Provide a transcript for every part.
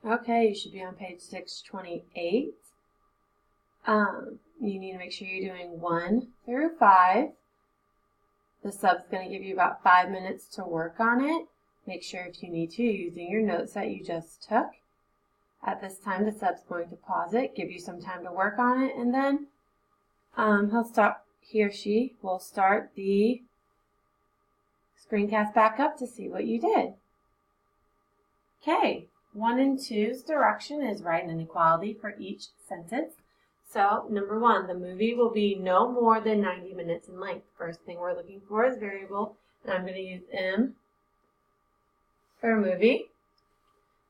Okay, you should be on page 628. You need to make sure you're doing 1 through 5. The sub's going to give you about 5 minutes to work on it. Make sure if you need to, you're using your notes that you just took. At this time, the sub's going to pause it, give you some time to work on it, and then he or she will start the screencast back up to see what you did. Okay, 1 and 2's direction is write an inequality for each sentence. So, number 1, the movie will be no more than 90 minutes in length. First thing we're looking for is variable, and I'm going to use M for movie.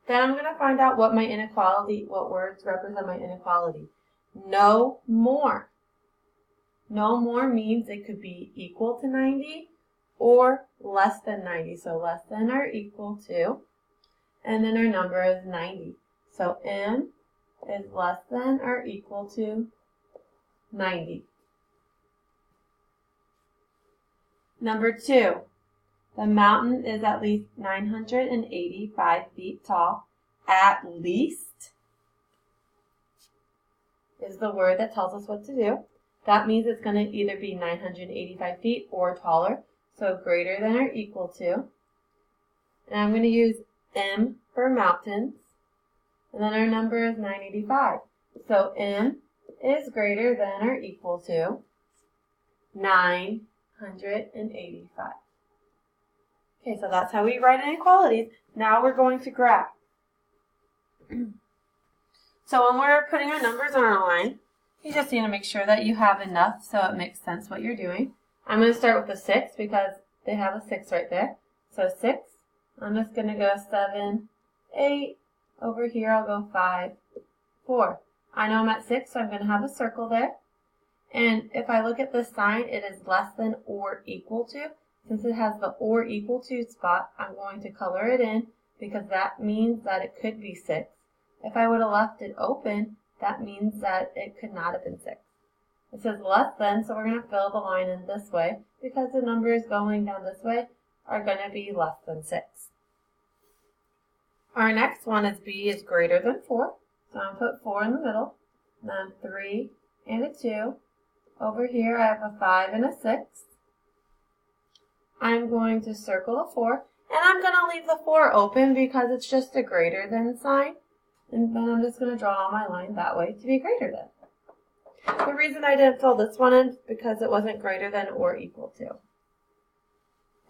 Then I'm going to find out what words represent my inequality. No more. No more means it could be equal to 90 or less than 90. So less than or equal to. And then our number is 90. So M is less than or equal to 90. Number 2, the mountain is at least 985 feet tall. At least is the word that tells us what to do. That means it's going to either be 985 feet or taller, so greater than or equal to. And I'm going to use M for mountains, and then our number is 985. So M is greater than or equal to 985. Okay, so that's how we write inequalities. Now we're going to graph. So when we're putting our numbers on our line, you just need to make sure that you have enough so it makes sense what you're doing. I'm going to start with a 6 because they have a 6 right there. So 6, I'm just going to go 7, 8, over here I'll go 5, 4. I know I'm at 6, so I'm going to have a circle there. And if I look at this sign, it is less than or equal to. Since it has the or equal to spot, I'm going to color it in because that means that it could be 6. If I would have left it open, that means that it could not have been 6. It says less than, so we're going to fill the line in this way because the numbers going down this way are going to be less than 6. Our next one is B is greater than 4. So I'm going to put 4 in the middle. Then 3 and a 2. Over here I have a 5 and a 6. I'm going to circle a 4. And I'm going to leave the 4 open because it's just a greater than sign. And then I'm just going to draw my line that way to be greater than. The reason I didn't fill this one in is because it wasn't greater than or equal to.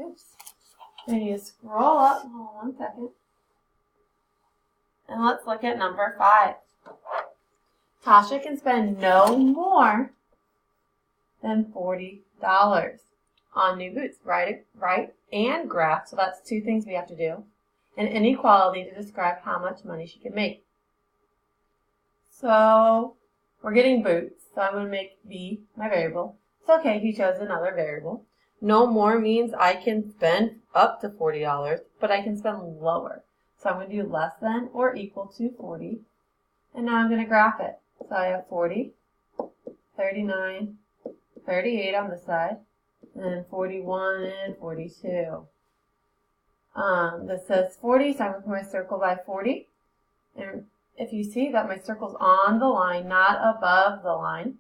Oops. I need to scroll up. Hold on 1 second. And let's look at number 5. Tasha can spend no more than $40 on new boots. Write and graph. So that's 2 things we have to do. An inequality to describe how much money she can make. So we're getting boots. So I'm going to make B my variable. It's okay if you chose another variable. No more means I can spend up to $40, but I can spend lower. So I'm going to do less than or equal to 40. And now I'm going to graph it. So I have 40, 39, 38 on this side, and then 41 and 42. This says 40, so I'm going to put my circle by 40. And if you see that my circle's on the line, not above the line.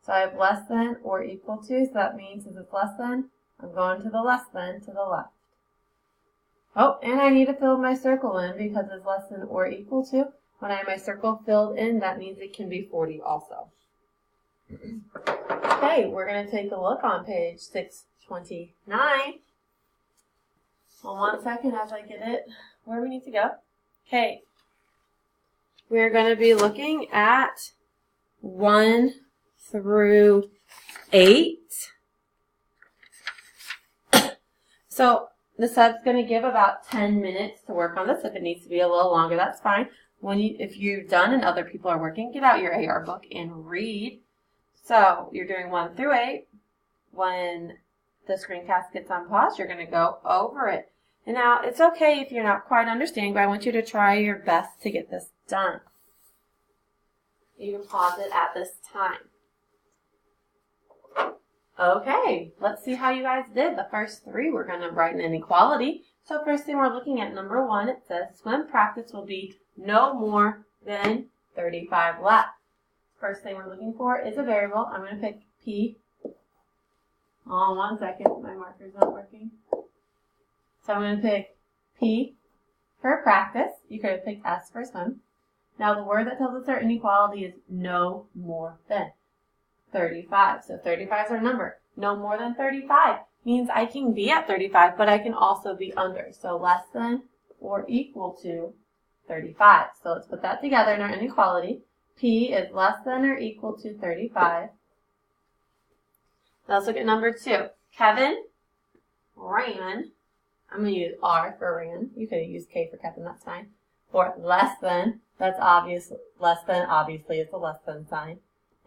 So I have less than or equal to, so that means if it's less than, I'm going to the less than to the left. Oh, and I need to fill my circle in because it's less than or equal to. When I have my circle filled in, that means it can be 40 also. Okay, we're going to take a look on page 629. Well, 1 second as I get it where we need to go. Okay, we're going to be looking at 1 through 8. So the sub's going to give about 10 minutes to work on this. If it needs to be a little longer, that's fine. If you're done and other people are working, get out your AR book and read. So you're doing 1 through 8. When the screencast gets on pause, you're going to go over it. And now, it's okay if you're not quite understanding, but I want you to try your best to get this done. You can pause it at this time. Okay, let's see how you guys did. The first 3, we're going to write an inequality. So first thing we're looking at, number 1, it says swim practice will be no more than 35 left. First thing we're looking for is a variable. I'm going to pick P. Oh, 1 second. My marker's not working. So I'm going to pick P for practice. You could have picked S for swim. Now the word that tells us our inequality is no more than 35. So 35 is our number. No more than 35 means I can be at 35, but I can also be under. So less than or equal to 35. So let's put that together in our inequality. P is less than or equal to 35. Now let's look at number 2. Kevin ran. I'm going to use R for ran. You could use K for Kevin, that's fine. Or less than, that's obvious. Less than, obviously, is the less than sign.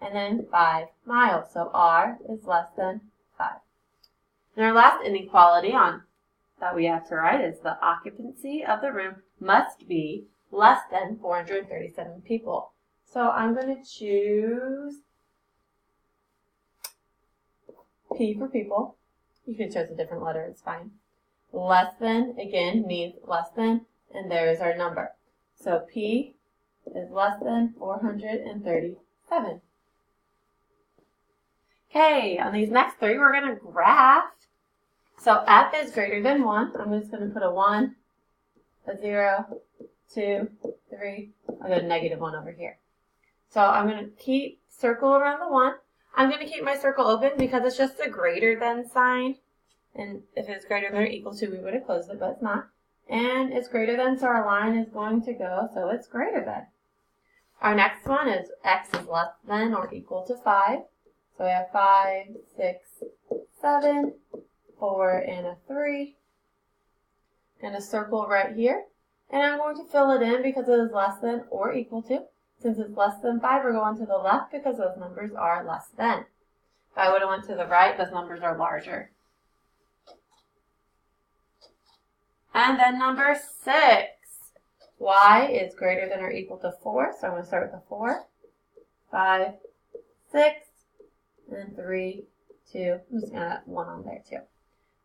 And then 5 miles. So R is less than 5. And our last inequality that we have to write is the occupancy of the room must be less than 437 people. So I'm going to choose P for people. You could choose a different letter, it's fine. Less than, again, means less than, and there is our number. So P is less than 437. Okay, on these next 3, we're going to graph. So F is greater than 1. I'm just going to put a 1, a 0, 2, 3. I'll go to -1 over here. So I'm going to keep circle around the 1. I'm going to keep my circle open because it's just a greater than sign. And if it's greater than or equal to, we would have closed it, but it's not. And it's greater than, so our line is going to go, so it's greater than. Our next one is X is less than or equal to 5. So we have 5, 6, 7, 4, and a 3. And a circle right here. And I'm going to fill it in because it is less than or equal to. Since it's less than 5, we're going to the left because those numbers are less than. If I would have went to the right, those numbers are larger. And then number 6. Y is greater than or equal to 4. So I'm going to start with a 4, 5, 6, and 3, 2. I'm just going to add 1 on there too.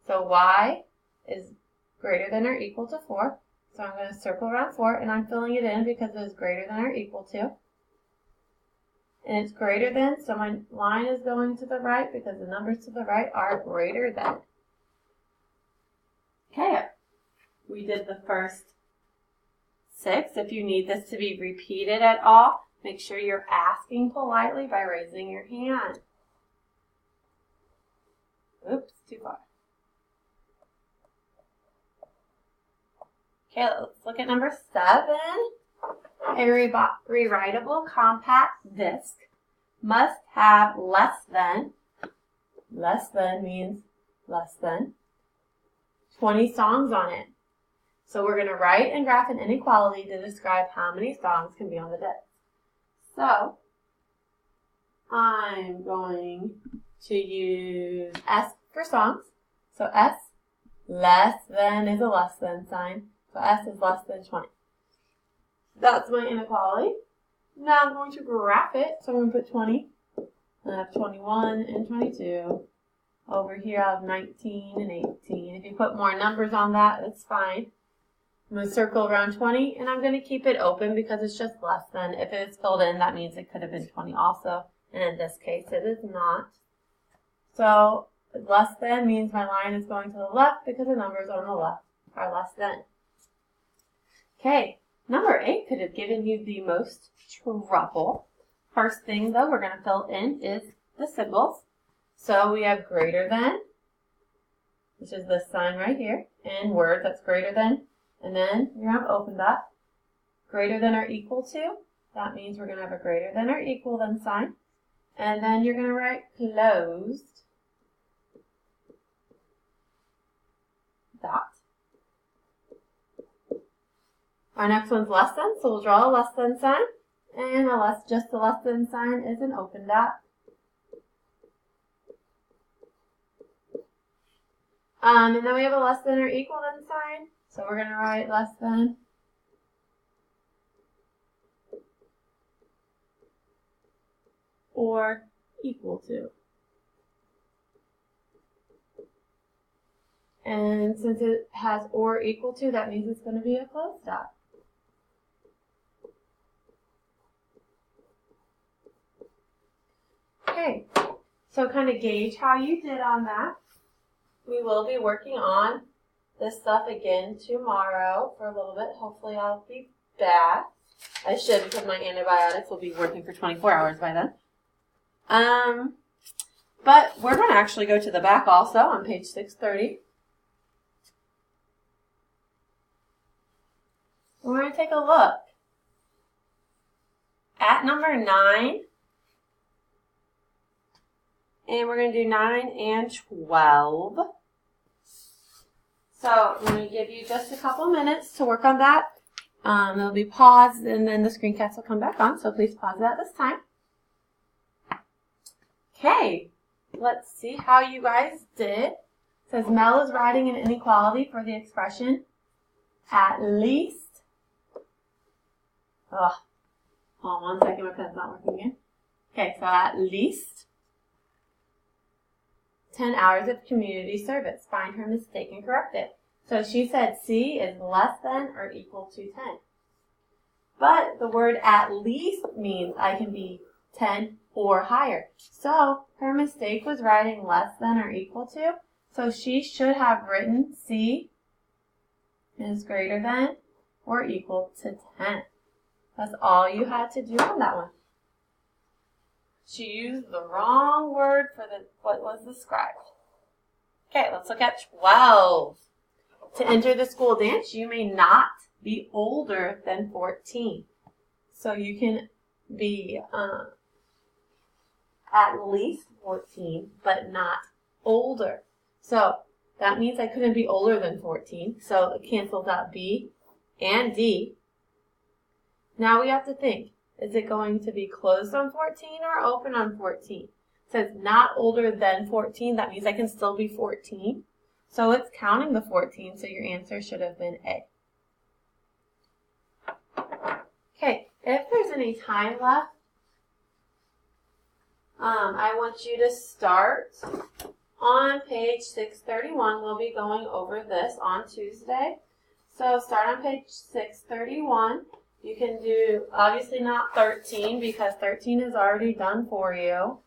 So Y is greater than or equal to 4. So I'm going to circle around 4, and I'm filling it in because it is greater than or equal to. And it's greater than, so my line is going to the right because the numbers to the right are greater than. Okay, we did the first 6. If you need this to be repeated at all, make sure you're asking politely by raising your hand. Oops, too far. Okay, let's look at number 7. A rewritable compact disc must have less than means less than, 20 songs on it. So we're going to write and graph an inequality to describe how many songs can be on the disc. So I'm going to use S for songs. So S less than is a less than sign. So S is less than 20. That's my inequality. Now I'm going to graph it. So I'm going to put 20. I have 21 and 22. Over here I have 19 and 18. If you put more numbers on that, it's fine. I'm going to circle around 20, and I'm going to keep it open because it's just less than. If it's filled in, that means it could have been 20 also. And in this case, it is not. So less than means my line is going to the left because the numbers on the left are less than. Okay, number 8 could have given you the most trouble. First thing, though, we're going to fill in is the symbols. So we have greater than, which is this sign right here, and word that's greater than, and then you're going to open that. Greater than or equal to, that means we're going to have a greater than or equal than sign. And then you're going to write closed dot. Our next one's less than, so we'll draw a less than sign. And just the less than sign is an open dot. And then we have a less than or equal than sign. So we're going to write less than or equal to. And since it has or equal to, that means it's going to be a closed dot. So kind of gauge how you did on that. We will be working on this stuff again tomorrow for a little bit. Hopefully I'll be back. I should, because my antibiotics will be working for 24 hours by then. But we're going to actually go to the back also on page 630. We're going to take a look at number 9. And we're going to do 9 and 12. So I'm going to give you just a couple minutes to work on that. It'll be paused and then the screencast will come back on. So please pause it at this time. Okay, let's see how you guys did. It says Mel is writing an inequality for the expression at least. Hold on 1 second, my pen's not working again. Okay, so at least 10 hours of community service. Find her mistake and correct it. So she said C is less than or equal to 10. But the word at least means I can be 10 or higher. So her mistake was writing less than or equal to. So she should have written C is greater than or equal to 10. That's all you had to do on that one. She used the wrong word for what was described. Okay, let's look at 12. To enter the school dance, you may not be older than 14. So you can be at least 14, but not older. So that means I couldn't be older than 14. So it cancels out B and D. Now we have to think, is it going to be closed on 14 or open on 14? It says not older than 14. That means I can still be 14. So it's counting the 14, so your answer should have been A. Okay, if there's any time left, I want you to start on page 631. We'll be going over this on Tuesday. So start on page 631. You can do, obviously not 13, because 13 is already done for you.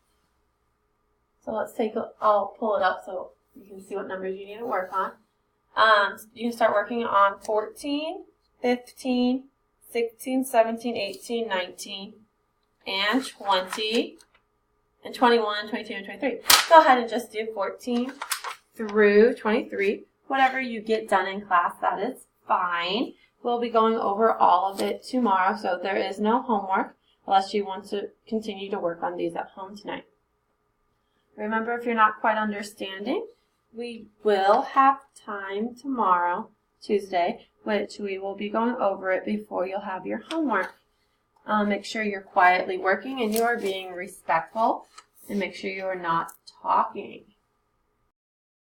So let's I'll pull it up so you can see what numbers you need to work on. You can start working on 14, 15, 16, 17, 18, 19, and 20, and 21, 22, and 23. Go ahead and just do 14 through 23. Whatever you get done in class, that is fine. We'll be going over all of it tomorrow, so there is no homework unless you want to continue to work on these at home tonight. Remember, if you're not quite understanding, we will have time tomorrow, Tuesday, which we will be going over it before you'll have your homework. Make sure you're quietly working and you are being respectful, and make sure you are not talking.